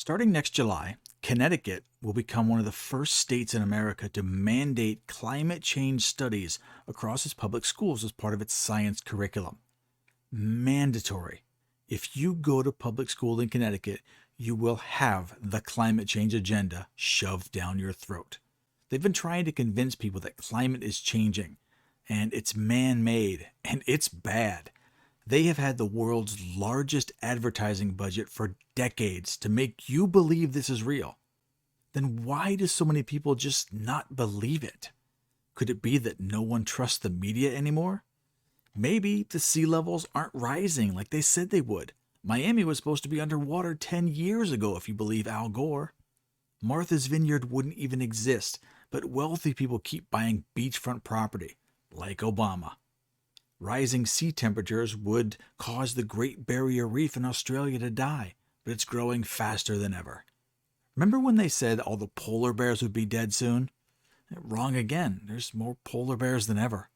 Starting next July, Connecticut will become one of the first states in America to mandate climate change studies across its public schools as part of its science curriculum. Mandatory. If you go to public school in Connecticut, you will have the climate change agenda shoved down your throat. They've been trying to convince people that climate is changing, and it's man-made, and it's bad. They have had the world's largest advertising budget for decades to make you believe this is real. Then why do so many people just not believe it? Could it be that no one trusts the media anymore? Maybe the sea levels aren't rising like they said they would. Miami was supposed to be underwater 10 years ago, if you believe Al Gore. Martha's Vineyard wouldn't even exist, but wealthy people keep buying beachfront property, like Obama. Rising sea temperatures would cause the Great Barrier Reef in Australia to die, but it's growing faster than ever. Remember when they said all the polar bears would be dead soon? Wrong again. There's more polar bears than ever.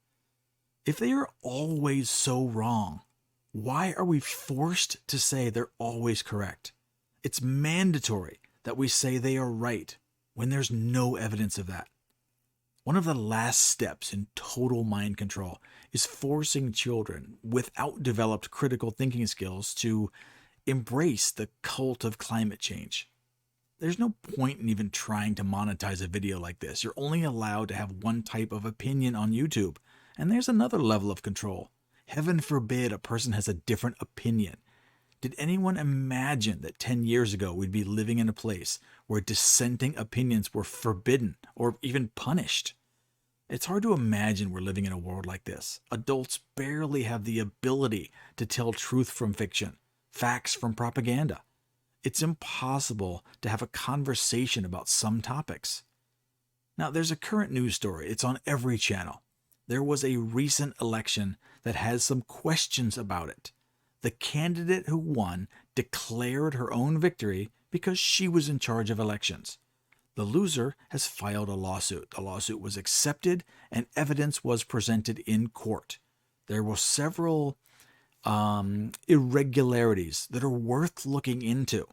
If they are always so wrong, why are we forced to say they're always correct? It's mandatory that we say they are right when there's no evidence of that. One of the last steps in total mind control is forcing children without developed critical thinking skills to embrace the cult of climate change. There's no point in even trying to monetize a video like this. You're only allowed to have one type of opinion on YouTube, and there's another level of control. Heaven forbid a person has a different opinion. Did anyone imagine that 10 years ago we'd be living in a place where dissenting opinions were forbidden or even punished? It's hard to imagine we're living in a world like this. Adults barely have the ability to tell truth from fiction, facts from propaganda. It's impossible to have a conversation about some topics. Now, there's a current news story. It's on every channel. There was a recent election that has some questions about it. The candidate who won declared her own victory because she was in charge of elections. The loser has filed a lawsuit. The lawsuit was accepted and evidence was presented in court. There were several irregularities that are worth looking into.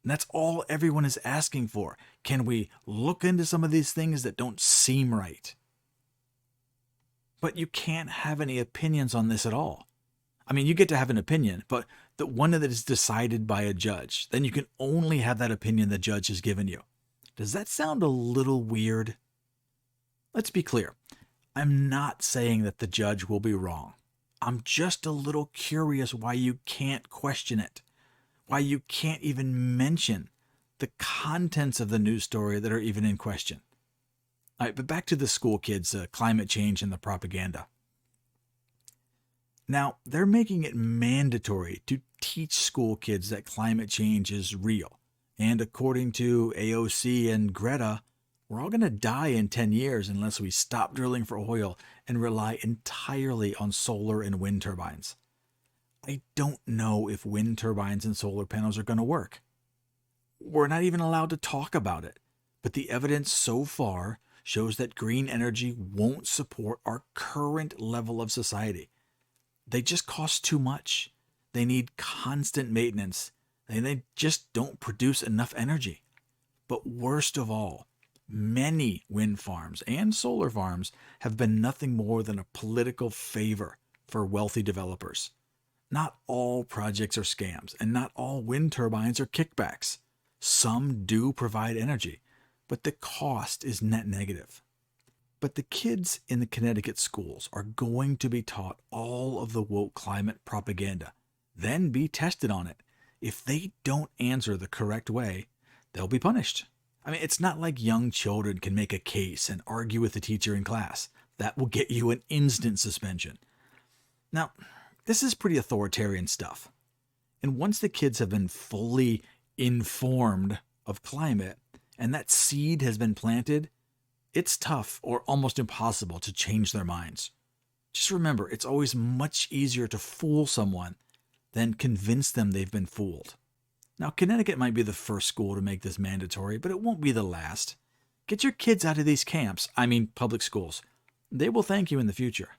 And that's all everyone is asking for. Can we look into some of these things that don't seem right? But you can't have any opinions on this at all. I mean, you get to have an opinion, but the one that is decided by a judge, then you can only have that opinion the judge has given you. Does that sound a little weird? Let's be clear. I'm not saying that the judge will be wrong. I'm just a little curious why you can't question it, why you can't even mention the contents of the news story that are even in question. All right, but back to the school kids, climate change and the propaganda. Now, they're making it mandatory to teach school kids that climate change is real. And according to AOC and Greta, we're all going to die in 10 years unless we stop drilling for oil and rely entirely on solar and wind turbines. I don't know if wind turbines and solar panels are going to work. We're not even allowed to talk about it. But the evidence so far shows that green energy won't support our current level of society. They just cost too much. They need constant maintenance, and they just don't produce enough energy. But worst of all, many wind farms and solar farms have been nothing more than a political favor for wealthy developers. Not all projects are scams, and not all wind turbines are kickbacks. Some do provide energy, but the cost is net negative. But the kids in the Connecticut schools are going to be taught all of the woke climate propaganda, then be tested on it. If they don't answer the correct way, they'll be punished. I mean, it's not like young children can make a case and argue with the teacher in class. That will get you an instant suspension. Now, this is pretty authoritarian stuff. And once the kids have been fully informed of climate and that seed has been planted, it's tough or almost impossible to change their minds. Just remember, it's always much easier to fool someone than convince them they've been fooled. Now, Connecticut might be the first school to make this mandatory, but it won't be the last. Get your kids out of these camps, public schools. They will thank you in the future.